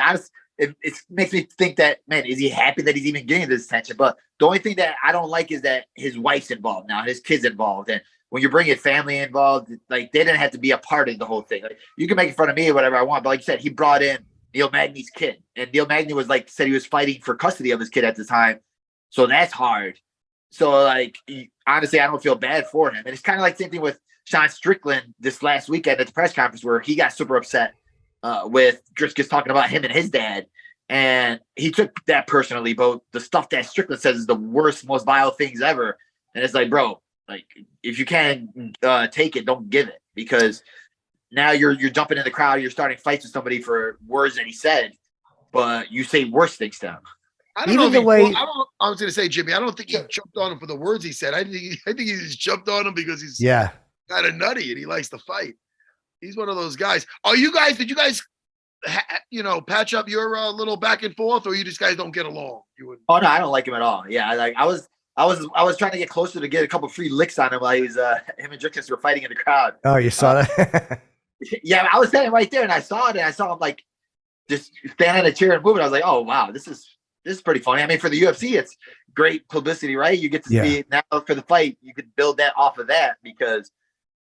it makes me think that, man, is he happy that he's even getting this attention? But the only thing that I don't like is that his wife's involved now, his kid's involved. And when you're bringing family involved, like, they didn't have to be a part of the whole thing. Like, you can make fun of me or whatever I want, but like you said, he brought in Neil Magny's kid. And Neil Magny said he was fighting for custody of his kid at the time. So that's hard. So, like, honestly, I don't feel bad for him. And it's kind of like the same thing with Sean Strickland this last weekend at the press conference where he got super upset with Driscoll's talking about him and his dad. And he took that personally, but the stuff that Strickland says is the worst, most vile things ever. And it's like, bro, like, if you can't take it, don't give it, because now you're jumping in the crowd, you're starting fights with somebody for words that he said, but you say worse things to him. I was going to say, Jimmy, I don't think he jumped on him for the words he said. I think he just jumped on him because he's kind of nutty, and he likes to fight. He's one of those guys. Did you guys, patch up your little back and forth, or you just guys don't get along? Oh no, I don't like him at all. Yeah, I was trying to get closer to get a couple free licks on him while he was him and Drickus were fighting in the crowd. Oh, you saw that? Yeah, I was standing right there and I saw it, and I saw him like just standing in a chair and moving. I was like, oh wow, this is pretty funny. I mean, for the UFC, it's great publicity, right? You get to see it now for the fight. You could build that off of that, because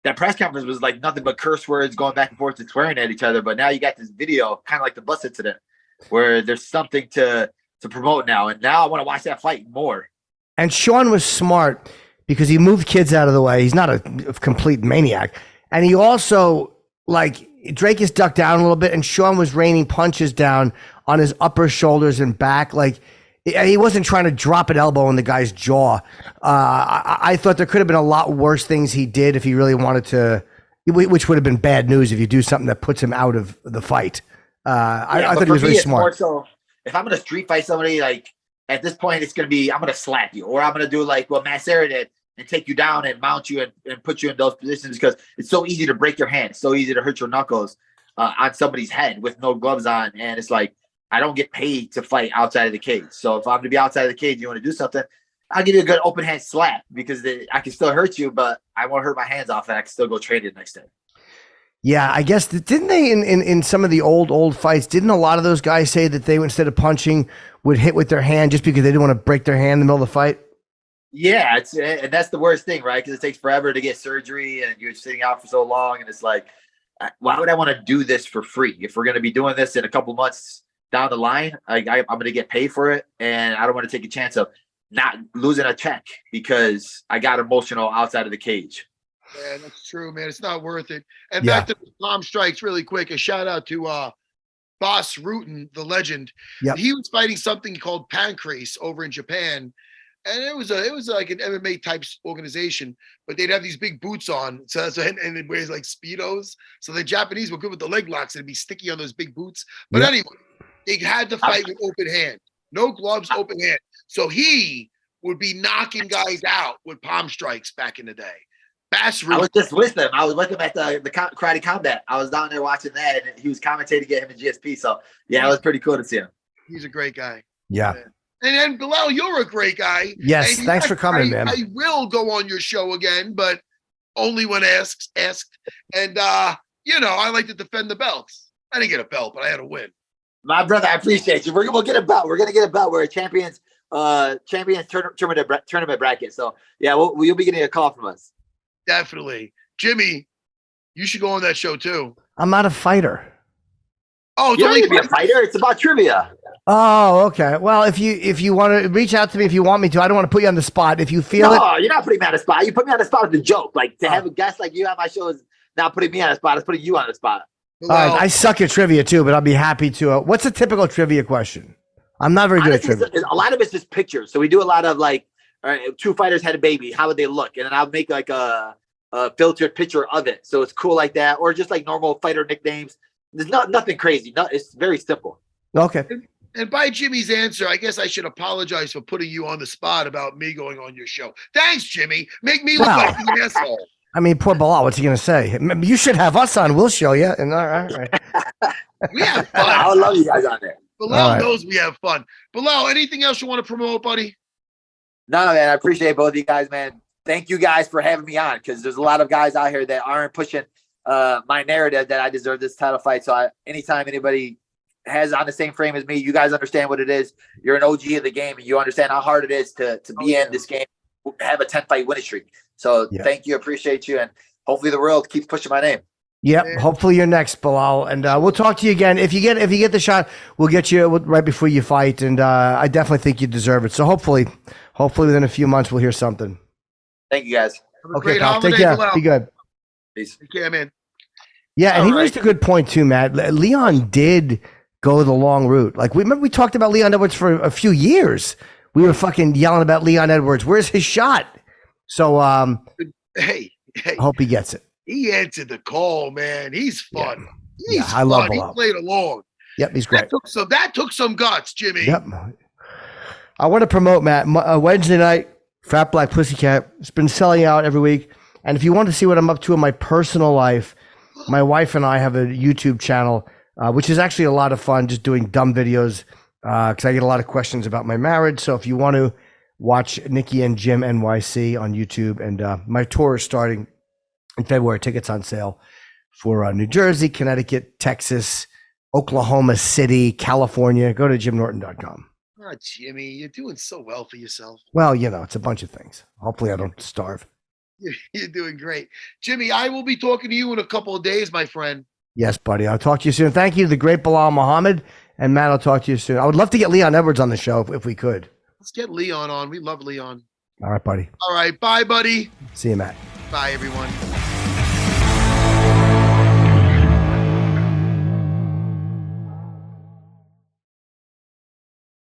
that press conference was like nothing but curse words going back and forth and swearing at each other. But now you got this video, kind of like the bus incident, where there's something to promote now. And now I want to watch that fight more. And Sean was smart because he moved kids out of the way. He's not a complete maniac. And he also, like, Drake is ducked down a little bit, and Sean was raining punches down on his upper shoulders and back. Like, he wasn't trying to drop an elbow in the guy's jaw. I thought there could have been a lot worse things he did if he really wanted to, which would have been bad news if you do something that puts him out of the fight. I thought he was really smart. So if I'm going to street fight somebody, like, at this point, it's going to be, I'm going to slap you, or I'm going to do like what Matt Serra did and take you down and mount you and put you in those positions, because it's so easy to break your hand. It's so easy to hurt your knuckles on somebody's head with no gloves on. And it's like, I don't get paid to fight outside of the cage. So if I'm going to be outside of the cage, you want to do something, I'll give you a good open hand slap, because I can still hurt you, but I won't hurt my hands off, and I can still go trade it next day. Yeah, I guess, didn't they in some of the old fights, didn't a lot of those guys say that they, instead of punching, would hit with their hand just because they didn't want to break their hand in the middle of the fight? Yeah, and that's the worst thing, right? Because it takes forever to get surgery, and you're sitting out for so long, and it's like, why would I want to do this for free? If we're going to be doing this in a couple months down the line, I'm going to get paid for it, and I don't want to take a chance of not losing a check because I got emotional outside of the cage. Yeah, that's true, man. It's not worth it. And back to the palm strikes really quick. A shout out to Boss Rutan, the legend. Yep. He was fighting something called Pancrase over in Japan. And it was like an MMA type organization, but they'd have these big boots on. And it wears like Speedos. So the Japanese were good with the leg locks, and it'd be sticky on those big boots. But anyway, they had to fight with open hand. No gloves, open hand. So he would be knocking guys out with palm strikes back in the day. I was just with him. I was with him at the Karate Combat. I was down there watching that, and he was commentating at him in GSP. So, yeah, it was pretty cool to see him. He's a great guy. Yeah. And then, Belal, you're a great guy. Yes, thanks for coming, man. I will go on your show again, but only when asked. And, I like to defend the belts. I didn't get a belt, but I had to win. My brother, I appreciate you. We'll get a belt. We're going to get a belt. We're a champions tournament bracket. So, yeah, you'll be getting a call from us. Definitely. Jimmy, you should go on that show too. I'm not a fighter. Oh, you don't need to be a fighter. It's about trivia. Oh, okay. Well, if you want to reach out to me, if you want me to, I don't want to put you on the spot. If you feel No, you're not putting me on the spot. You put me on the spot with a joke. Like, to have a guest like you on my show is not putting me on the spot. It's putting you on the spot. All right, I suck at trivia too, but I'll be happy to. What's a typical trivia question? I'm not very good at trivia. A lot of it's just pictures. So we do a lot of like, all right, two fighters had a baby. How would they look? And then I'll make like a filtered picture of it. So it's cool like that. Or just like normal fighter nicknames. There's nothing crazy. It's very simple. Okay. And by Jimmy's answer, I guess I should apologize for putting you on the spot about me going on your show. Thanks, Jimmy. Make me look like an asshole. I mean, poor Belal, what's he going to say? You should have us on. We'll show you. And all right. We have fun. I would love you guys on there. Belal knows we have fun. Belal, anything else you want to promote, buddy? No, man. I appreciate both of you guys, man. Thank you guys for having me on, because there's a lot of guys out here that aren't pushing my narrative that I deserve this title fight. So anytime anybody has on the same frame as me, you guys understand what it is. You're an OG of the game, and you understand how hard it is to be in this game, have a 10-fight winning streak. So thank you. Appreciate you. And hopefully the world keeps pushing my name. Yep. Yeah. Hopefully you're next, Belal. And we'll talk to you again. If you get the shot, we'll get you right before you fight. And I definitely think you deserve it. So hopefully within a few months, we'll hear something. Thank you, guys. Okay, pal. Take care. Be good. Peace. Take care, man. Yeah, and he raised a good point too, Matt. Leon did go the long route. Like, we talked about Leon Edwards for a few years. We were fucking yelling about Leon Edwards. Where's his shot? So, hey, I hope he gets it. He answered the call, man. He's fun. Yeah. I love Belal. He played along. Yep, he's great. That took some guts, Jimmy. Yep. I want to promote, Matt, Wednesday night, Fat Black Pussycat. It's been selling out every week. And if you want to see what I'm up to in my personal life, my wife and I have a YouTube channel, which is actually a lot of fun, just doing dumb videos because I get a lot of questions about my marriage. So if you want to watch Nikki and Jim NYC on YouTube, and my tour is starting in February. Tickets on sale for New Jersey, Connecticut, Texas, Oklahoma City, California. Go to jimnorton.com. Oh, Jimmy, you're doing so well for yourself. Well, it's a bunch of things. Hopefully I don't starve. You're doing great. Jimmy, I will be talking to you in a couple of days, my friend. Yes, buddy. I'll talk to you soon. Thank you, the great Belal Muhammad. And Matt, I'll talk to you soon. I would love to get Leon Edwards on the show if we could. Let's get Leon on. We love Leon. All right, buddy. All right. Bye, buddy. See you, Matt. Bye, everyone.